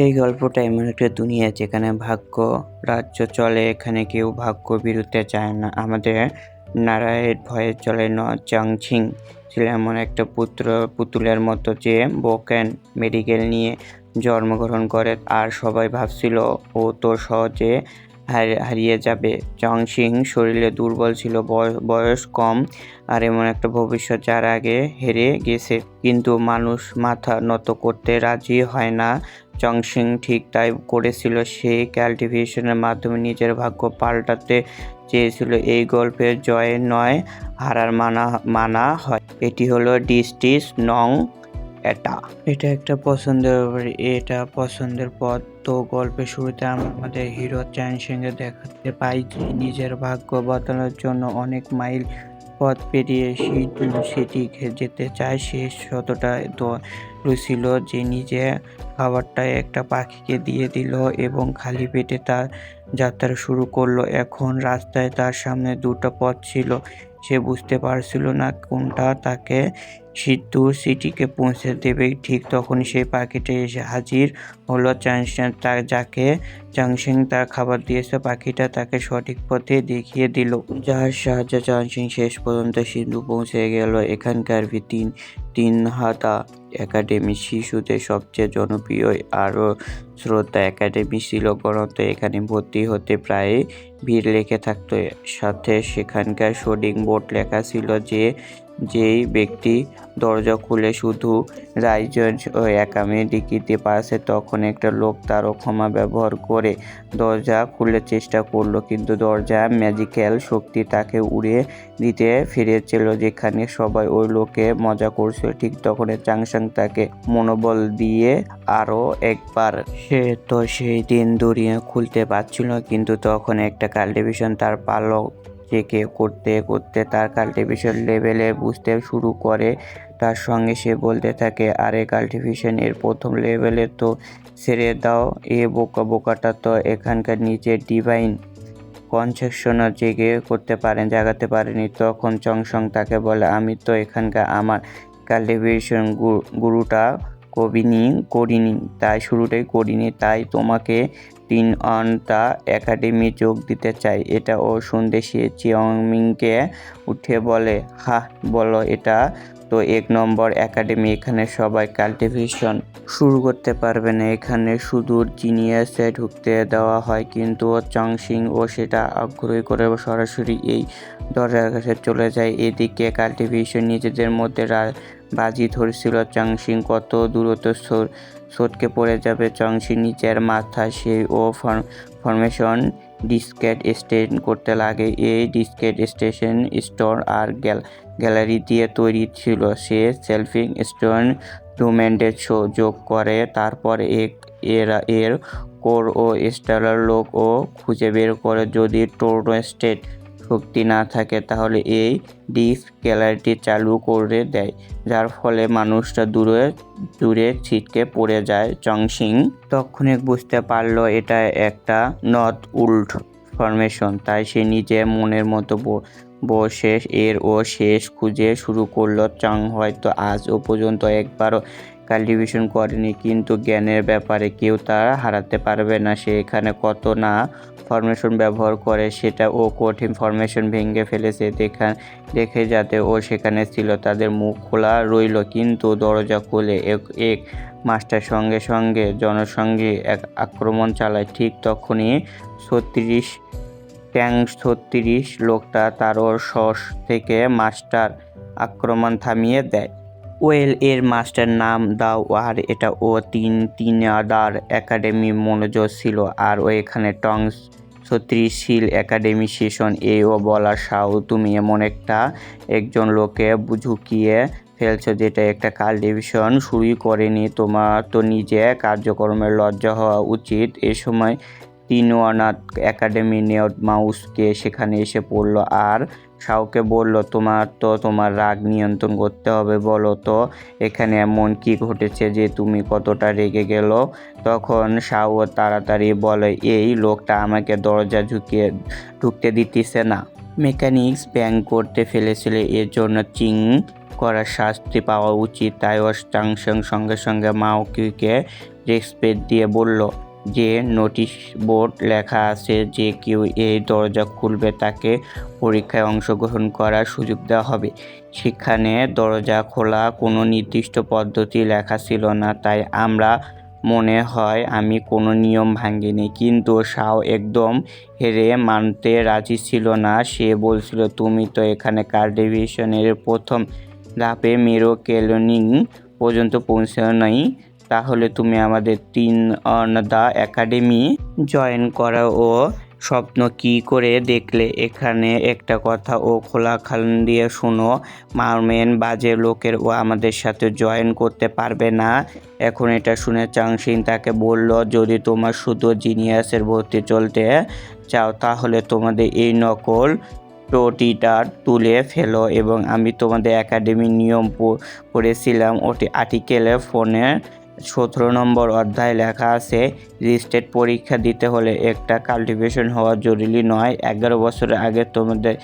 এই গল্পটা এমন একটা দুনিয়া যেখানে ভাগ্য রাজ্য চলে, এখানে কেউ ভাগ্য বিরুদ্ধে যায় না। আমাদের নারায়ের ভয়ে চলে ন। চাংছিং ছিল এমন একটা পুতুলের মতো যে বোকেন মেডিকেল নিয়ে জন্মগ্রহণ করে, আর সবাই ভাবছিল ও তো সহজে হারিয়ে যাবে। চাংছিং শরীরে দুর্বল ছিল, বয়স কম, আর এমন একটা ভবিষ্যৎ যার আগে হেরে গেছে, কিন্তু মানুষ মাথা নত করতে রাজি হয় না। চাংছিং ঠিক তাই করেছিল, সে কাল্টিভেশনের মাধ্যমে নিজের ভাগ্য পাল্টাতে চেয়েছিল। এই গল্পের জয় নয়, হারার মানা হয়। এটি হলো ডিস্ট্রিক্ট নং। এটা একটা পছন্দের পথ। তো গল্পের শুরুতে আমরা আমাদের হিরো চাংছিংকে দেখাতে পাই যে নিজের ভাগ্য বদলানোর জন্য অনেক মাইল পথ পেরিয়ে সেটি যেতে চায়। সে যতটা ছিল যে নিজে খাবারটা একটা পাখিকে দিয়ে দিল এবং খালি পেটে তার যাত্রা শুরু করলো। এখন রাস্তায় তার সামনে দুটো পথ ছিল, সে বুঝতে পারছিল না কোনটা তাকে সিদ্ধুর সিটিকে পৌঁছে দেবে। ঠিক তখন সেই পাখিটা এসে হাজির হলো চাংছিং, যাকে চাংছিং তার খাবার দিয়েছে। পাখিটা তাকে সঠিক পথে দেখিয়ে দিল, যার সাহায্যে চাংছিং শেষ পর্যন্ত সিন্ধু পৌঁছে গেল। এখানকার তিন হাতা একাডেমি শিশুদের সবচেয়ে জনপ্রিয় আরও শ্রদ্ধা একাডেমি ছিল। গণত এখানে ভর্তি হতে প্রায় ভিড় লেগে থাকতো, সাথে সেখানকার হোর্ডিং বোর্ড লেখা ছিল যে যেই ব্যক্তি দরজা খুলে শুধু রাইজেন্স ও একামে দিতে পারছে। তখন একটা লোক তারও ক্ষমা ব্যবহার করে দরজা খুলে চেষ্টা করলো, কিন্তু দরজা ম্যাজিক্যাল শক্তি তাকে উড়িয়ে দিতে ফিরেছিল। যেখানে সবাই ওই লোকে মজা করছিল, ঠিক তখন চাংছিং তাকে মনোবল দিয়ে আরো একবার। সে তো সেই দিন দড়িয়ে খুলতে পারছিল, কিন্তু তখন একটা কাল্টিভেশন তার পালক চেকে করতে করতে তার কাল্টিভেশন লেভেলে বুঝতে শুরু করে। তার সঙ্গে সে বলতে থাকে, আরে কাল্টিভেশন এর প্রথম লেভেলে তো ছেড়ে দাও, এ বোকাটা তো এখানকার নিচে ডিভাইন কনসেপশনও জাগাতে পারেনি। তখন চাংছিং তাকে বলে, আমি তো এখানকার আমার কাল্টিভেশন গুরুটা করিনি, তাই তোমাকে টিন অন দ্য একাডেমি যোগ দিতে চাই। এটা ও শুনতে সে চিয়াংমিংকে উঠে বলে, বলো, এটা তো 1 নম্বর একাডেমি, এখানে সবাই কাল্টিভেশন শুরু করতে পারবে না, এখানে শুধু জিনিয়াসে ঢুকতে দেওয়া হয়। কিন্তু চাংছিং ও সেটা আগ্রহী করে সরাসরি এই দরজার কাছে চলে যায়। এদিকে কাল্টিভেশন নিজেদের মধ্যে বাজি ধরছিল চাংছিং কত দূরত্ব সটকে পড়ে যাবে। চাংছিং নিজের মাথা সেই ও ফরমেশন ডিসকেট স্টেন করতে লাগে। এই ডিসকেট স্টেশন স্টোর আর গ্যালারি দিয়ে তৈরি ছিল। সে সেলফিং স্টোন ডুমেন্ডের যোগ করে, তারপর এর কোর ও স্টেলার লোক ও খুঁজে বের করে। যদি টোর্নো স্টেট শক্তি না থাকে তাহলে এই ডিস্ক গ্যালারিটি চালু করে দেয়, যার ফলে মানুষটা দূরে ছিটকে পড়ে যায়। চাংছিং তখনই বুঝতে পারলো এটা একটা নর্থ উল্ট ফরমেশন, তাই সে নিজে মনের মতো বসে শেষ খুঁজে শুরু করলো। চাং হয়তো আজ পর্যন্ত একবারও কাল্টিভেশন করেনি, কিন্তু জ্ঞানের ব্যাপারে কেউ তার হারাতে পারবে না। সে এখানে কত না ফরমেশন ব্যবহার করে, সেটা ও কঠিন ফরমেশন ভেঙে ফেলেছে দেখে যাতে ও সেখানে ছিল। তাদের মুখ খোলা রইল, কিন্তু দরজা খুলে এক মাস্টার সঙ্গে জনসঙ্গে এক আক্রমণ চালায়। ঠিক তখনই 36 লোকটা তার শস থেকে মাস্টার আক্রমণ থামিয়ে দেয়। এর মাস্টার নাম দাও, আর এটা ও তিনাদার একাডেমি মনোযোগ ছিল, আর ও এখানে টংস 36 শিল একাডেমি সেশন ও বলার সাউ, তুমি এমন একজন লোকে ঝুঁকিয়ে ফেলছো যেটা একটা কাল্টিভেশন শুরুই করেনি, তোমার তো নিজে কার্যক্রমের লজ্জা হওয়া উচিত। এ সময় তিনওয়ানাত একাডেমি নেওড মাউসকে সেখানে এসে পড়লো আর শাওকে বলল, তোমার রাগ নিয়ন্ত্রণ করতে হবে, বলো তো এখানে এমন কি ঘটেছে যে তুমি কতটা রেগে গেল। তখন শাও তাড়াতাড়ি বলে, এই লোকটা আমাকে দরজা ঢুকতে দিতেছে না, মেকানিক্স ব্যাং করতে ফেলেছিল, এর জন্য চিং করার শাস্তি পাওয়া উচিত। তাই চাংছিং সঙ্গে মাওকিকে রেসপেক্ট দিয়ে বলল যে নোটিশ বোর্ড লেখা আছে যে কেউ এই দরজা খুলবে তাকে পরীক্ষায় অংশগ্রহণ করার সুযোগ দেওয়া হবে। সেখানে দরজা খোলা কোনো নির্দিষ্ট পদ্ধতি লেখা ছিল না, তাই আমরা মনে হয় আমি কোনো নিয়ম ভাঙিনি। কিন্তু শাও একদম হেরে মানতে রাজি ছিল না। সে বলছিল, তুমি তো এখানে কার ডিভিশনের প্রথম ধাপে মেরো ক্যালোনিং পর্যন্ত পৌঁছানোই, তাহলে তুমি আমাদের দ্য একাডেমি জয়েন করা ও স্বপ্ন কি করে দেখলে? এখানে একটা কথা ও খোলাখাল দিয়ে শোনো, মারমেন বাজে লোকের ও আমাদের সাথে জয়েন করতে পারবে না। এখন এটা শুনে চাংশিং তাকে বলল, যদি তোমার শুধু জিনিয়াসের ভর্তি চলতে চাও তাহলে তোমাদের এই নকল টোটিটা তুলে ফেলো। এবং আমি তোমাদের একাডেমির নিয়ম পড়েছিলাম, ওটি আর্টিকেলে ফোনে 17 নম্বর অধ্যায় লেখা আছে, রেজিস্ট্রেট পরীক্ষা দিতে হলে একটা কাল্টিভেশন হওয়া জরুরি নয়। 11 বছর আগে তোমাদের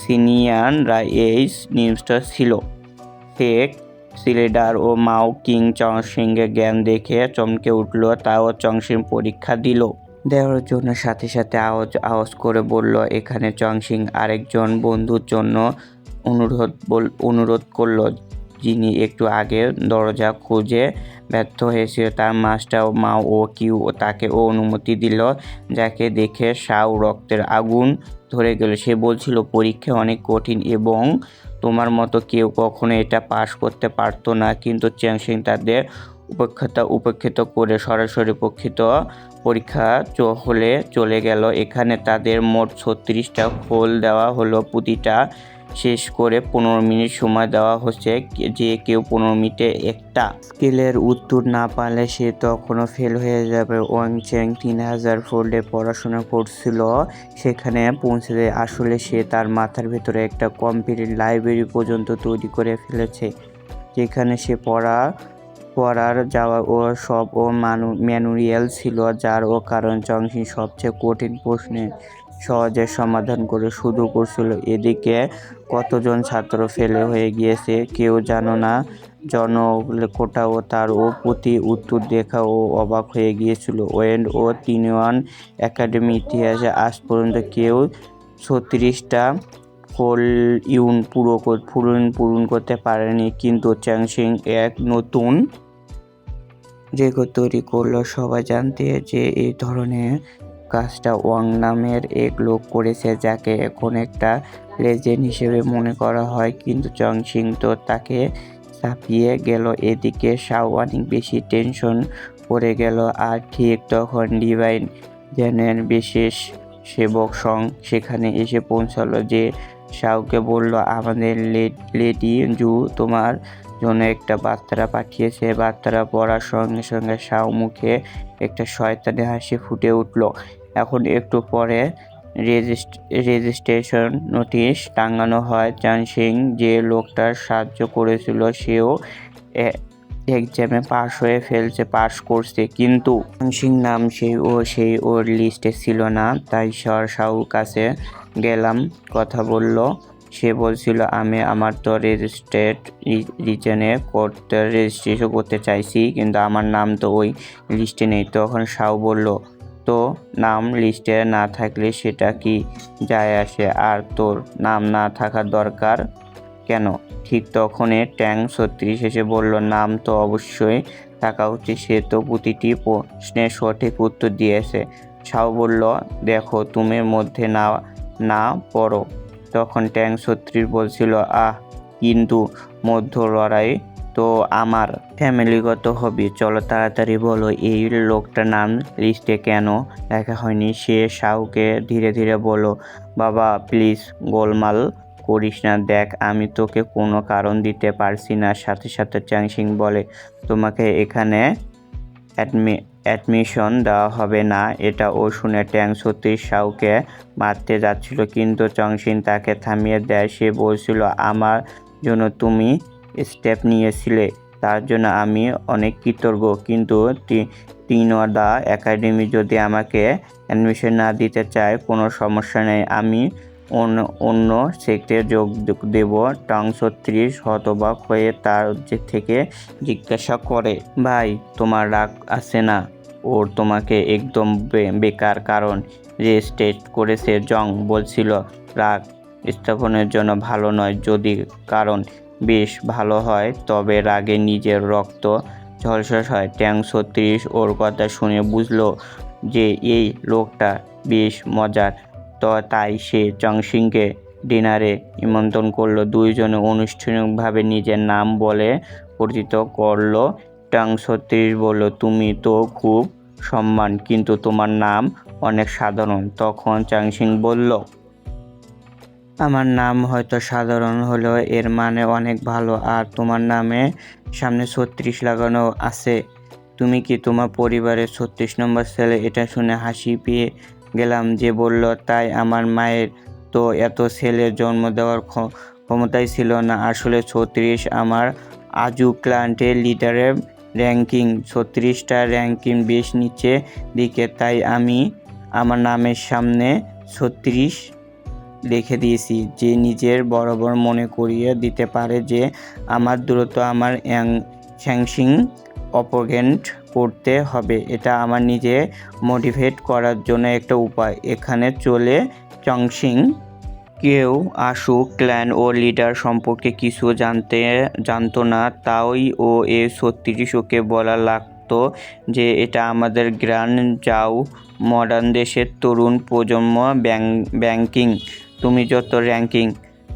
সিনিয়ররা এই নিউজটা ছিল। ফেক সিলেডার ও মাও কিং চাংশিংয়ের জ্ঞান দেখে চমকে উঠল। তাও চাংশিং পরীক্ষা দিল দেওয়ার জন্য সাথে সাথে আওয়াজ করে বলল, এখানে চাংশিং আরেকজন বন্ধুর জন্য অনুরোধ করল, যিনি একটু আগে দরজা খুঁজে ব্যর্থ হয়েছিল। তার মাস্টার মাও ও কিউ তাকে অনুমতি দিল, যাকে দেখে শাও রক্তের আগুন ধরে গেল। সে বলছিল, পরীক্ষা অনেক কঠিন এবং তোমার মতো কেউ কখনো এটা পাশ করতে পারতো না। কিন্তু চাংশিং তাদের উপেক্ষিত করে সরাসরি পরীক্ষা হলে চলে গেল। এখানে তাদের মোট 36টা খোল দেওয়া হলো, প্রতিটা শেষ করে 15 মিনিট সময় দেওয়া হচ্ছে। যে কেউ 15 মিনিটে একটা স্কেলের উত্তর না পারলে সে তখনও ফেল হয়ে যাবে। ওয়াং চ্যাং 3000 ফোল্ডে পড়াশোনা করছিল, সেখানে পৌঁছতে আসলে সে তার মাথার ভেতরে একটা কমপ্লিট লাইব্রেরি পর্যন্ত তৈরি করে ফেলেছে, যেখানে সে পড়ার যাওয়া ও সব ম্যানুয়াল ছিল, যার কারণ চাংশিং সবচেয়ে কঠিন প্রশ্নের সহজে সমাধান করে শুরু করছিল। এদিকে কতজন ছাত্র ফেলে হয়ে গিয়েছে কেউ জানো না। জনকোটাও তার প্রতি উত্তর দেখা ও অবাক হয়ে গিয়েছিল। ওয়েন ও তিনওয়ান একাডেমি ইতিহাসে আজ পর্যন্ত কেউ 36টা পূরণ করতে পারেনি, কিন্তু চাংশিং এক নতুন রেকর্ড তৈরি করলো। সবাই জানতে যে এই ধরনের কাজটা ওয়াং নামের এক লোক করেছে, যাকে এখন একটা লেজেন্ড হিসেবে মনে করা হয়। কিন্তু চাংশিং তো তাকে ছাপিয়ে গেল। এদিকে শাও অনেক বেশি টেনশন পড়ে গেল। আর ঠিক তখন ডিভাইন জ্ঞানের বিশেষ সেবক সং সেখানে এসে পৌঁছালো, যে শাওকে বলল, আমাদের লেডি জু তোমার জন্য একটা বার্তা পাঠিয়েছে। বার্তাটা পড়ার সঙ্গে সঙ্গে শাও মুখে একটা শয়তানি হাসি ফুটে উঠল। এখন একটু পরে রেজিস্ট্রেশন নোটিশ টাঙানো হয়। চাংশিং যে লোকটার সাহায্য করেছিল সেও এক্সামে পাশ করছে, কিন্তু চাংশিং নাম সেই ওর লিস্টে ছিল না। তাই শাওর কাছে গেলাম, কথা বলল। সে বলছিল, আমি আমার তো রিজনে রেজিস্ট্রেশন করতে চাইছি, কিন্তু আমার নাম তো ওই লিস্টে নেই। তখন শাও বলল, তো নাম লিস্টে না থাকলে সেটা কি যায় আসে? আর তোর নাম না থাকার দরকার কেন? ঠিক তখনই ট্যাং 36 এসে বলল, নাম তো অবশ্যই থাকা উচিত, সে তো প্রতিটি প্রশ্নের সঠিক উত্তর দিয়েছে। শাও বলল, দেখো তুমি মধ্যে না পড়ো। তখন ট্যাং 36 বলছিল, কিন্তু মধ্য লড়াই তো আমার ফ্যামিলিগত হবি, চলো তাড়াতাড়ি বলো এই লোকটার নাম লিস্টে কেন লেখা হয়নি? সে শাওকে ধীরে ধীরে বলল, বাবা প্লিজ গোলমাল করিস না, দেখ আমি তোকে কোনো কারণ দিতে পারছি না। সাথে সাথে চাংশিং বলে, তোমাকে এখানে অ্যাডমিশন দেওয়া হবে না। এটা শুনে ট্যাং 36 শাওকে মারতে যাচ্ছিল, কিন্তু চাংশিং তাকে থামিয়ে দেয়। সে বলছিল, আমার জন্য তুমি স্টেপ নিয়েছিলে, তার জন্য আমি অনেক কৃতজ্ঞ, কিন্তু দ্য একাডেমি যদি আমাকে অ্যাডমিশন না দিতে চায় কোনো সমস্যা নেই, আমি অন্য সেক্টরে যোগ দেব। টং 36 হতবাক হয়ে তার থেকে জিজ্ঞাসা করে, ভাই তোমার রাগ আছে না? ওর তোমাকে একদম বেকার কারণ রেজিস্ট্রেট করেছে। জং বলছিল রাগ স্থাপনের জন্য ভালো নয়, যদি কারণ বেশ ভালো হয় তবে রাগে নিজের রক্ত ঝলসস হয়। ট্যাং 36 ওর কথা শুনে বুঝলো যে এই লোকটা বেশ মজার, তাই সে চংসিংকে ডিনারে নিমন্ত্রণ করলো। দুইজনে আনুষ্ঠানিকভাবে নিজের নাম বলে পরিচিত করলো। ট্যাং 36 বলল, তুমি তো খুব সম্মান, কিন্তু তোমার নাম অনেক সাধারণ। তখন চংসিং বলল, আমার নাম হয়তো সাধারণ হলেও এর মানে অনেক ভালো, আর তোমার নামে সামনে 36 লাগানো আছে। তুমি কি তোমার পরিবারের 36 নম্বর ছেলে? এটা শুনে হাসি পেয়ে গেলাম। যে বলল, তাই আমার মায়ের তো এত ছেলের জন্ম দেওয়ার ক্ষমতাই ছিল না। আসলে 36 আমার আজু ক্লান্টের লিডারের র্যাঙ্কিং। 36টা র্যাঙ্কিং বেশ নিচে দিকে, তাই আমি আমার নামের সামনে 36 লিখে দিয়েছি, যে নিজের বরাবর মনে করিয়ে দিতে পারে যে আমার দ্রুত আমার স্যাংশিং অপোনেন্ট করতে হবে। এটা আমার নিজে মোটিভেট করার জন্য একটা উপায়। এখানে চলে চংসিং কেউ আসুক, ক্ল্যান ও লিডার সম্পর্কে কিছু জানতো না, তাই ও এ 36 ওকে বলা লাগতো যে এটা আমাদের গ্র্যান্ড জাউ মডার্ন দেশের তরুণ প্রজন্ম ব্যাংকিং।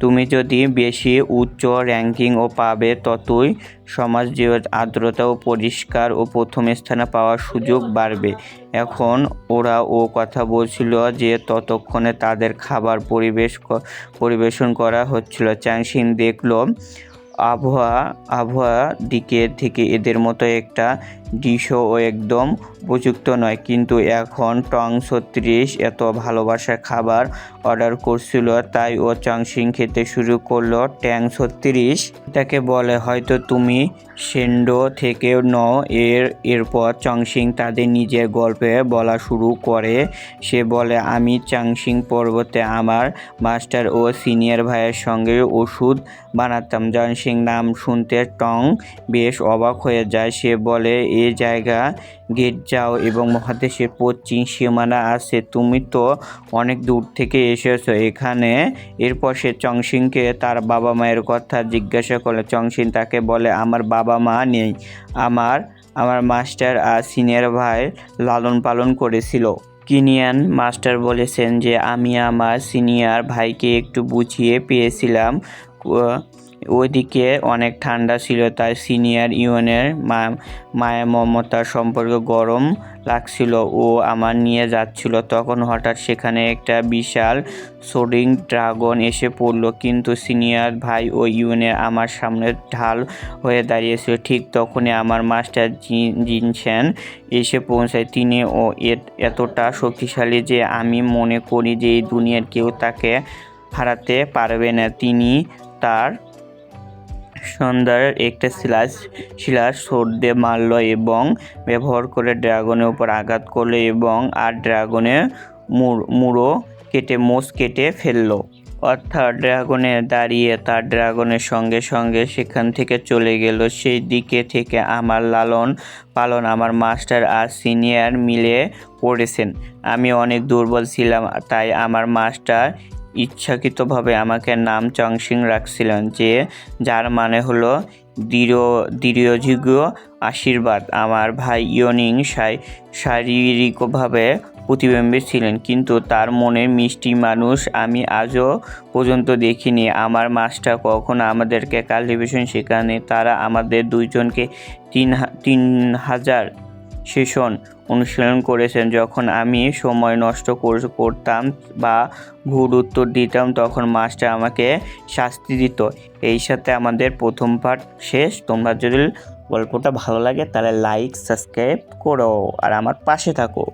তুমি যদি বেশি উচ্চ র্যাঙ্কিং ও পাবে, ততই সমাজ জীবন আর্দ্রতা ও পরিষ্কার ও প্রথম স্থানে পাওয়ার সুযোগ বাড়বে। এখন ওরা কথা বলছিল যে ততক্ষণে তাদের খাবার পরিবেশন করা হচ্ছিল। চ্যাংসিং দেখল আবহাওয়া দিকে থেকে এদের মতো একটা ডিশও একদম উপযুক্ত নয়, কিন্তু এখন টং 36 এত ভালোবাসার খাবার অর্ডার করছিল, তাই ও চংসিং খেতে শুরু করলো। ট্যাং 36 তাকে বলে, হয়তো তুমি সেন্ডো থেকে নও। এরপর চংসিং তাদের নিজের গল্পে বলা শুরু করে। সে বলে, আমি চংসিং পর্বতে আমার মাস্টার ও সিনিয়র ভাইয়ের সঙ্গে ওষুধ বানাতাম। চংসিং নাম শুনতে টং বেশ অবাক হয়ে যায়। সে বলে, এই জায়গা গেট যাও এবং মহাদেশের পশ্চিম সীমানা আছে, তুমি তো অনেক দূর থেকে এসেছো এখানে। এরপর সে চংসিংকে তার বাবা মায়ের কথা জিজ্ঞাসা করলে চংসিং তাকে বলে, আমার বাবা মা নেই, আমার মাস্টার আর সিনিয়র ভাই লালন পালন করেছিল। কিনিয়ান মাস্টার বলেছেন যে আমি আমার সিনিয়র ভাইকে একটু বুঝিয়ে পেয়েছিলাম। ওইদিকে অনেক ঠান্ডা ছিল, তাই সিনিয়র ইউনের মায়া মমতার সম্পর্কে গরম লাগছিল। ও আমার নিয়ে যাচ্ছিল, তখন হঠাৎ সেখানে একটা বিশাল সোডিং ড্রাগন এসে পড়ল, কিন্তু সিনিয়র ভাই ও ইউনের আমার সামনে ঢাল হয়ে দাঁড়িয়েছিল। ঠিক তখনই আমার মাস্টার জিনশেন এসে পৌঁছায়। তিনি এতটা শক্তিশালী যে আমি মনে করি যে এই দুনিয়ার কেউ তাকে হারাতে পারবে না। তিনি তার সন্ধ্যার একটা শিলার সোট দিয়ে মারল এবং ব্যবহার করে ড্রাগনের উপর আঘাত করলো এবং আর ড্রাগনের মোষ কেটে ফেললো। অর্থাৎ ড্রাগনে দাঁড়িয়ে তার ড্রাগনের সঙ্গে সঙ্গে সেখান থেকে চলে গেল। সেই দিকে থেকে আমার লালন পালন আমার মাস্টার আর সিনিয়র মিলে পড়েছেন। আমি অনেক দুর্বল ছিলাম, তাই আমার মাস্টার ইচ্ছাকৃতভাবে আমাকে নাম চংসিং রাখছিলেন, যার মানে হলো দীর্ঘজীবী আশীর্বাদ। আমার ভাই ইয়নিং শারীরিকভাবে প্রতিবন্ধী ছিলেন, কিন্তু তার মনের মিষ্টি মানুষ আমি আজও পর্যন্ত দেখিনি। আমার মাস্টার কখনো আমাদেরকে কাল্টিভেশন শেখাননি। তারা আমাদের দুইজনকে 3000 সেশন অনুশীলন করেছেন। যখন আমি সময় নষ্ট করতাম বা ভুল উত্তর দিতাম, তখন মাস্টার আমাকে শাস্তি দিত। এই সাথে আমাদের প্রথম পার্ট শেষ। তোমরা যদি গল্পটা ভালো লাগে তাহলে লাইক সাবস্ক্রাইব করো আর আমার পাশে থাকো।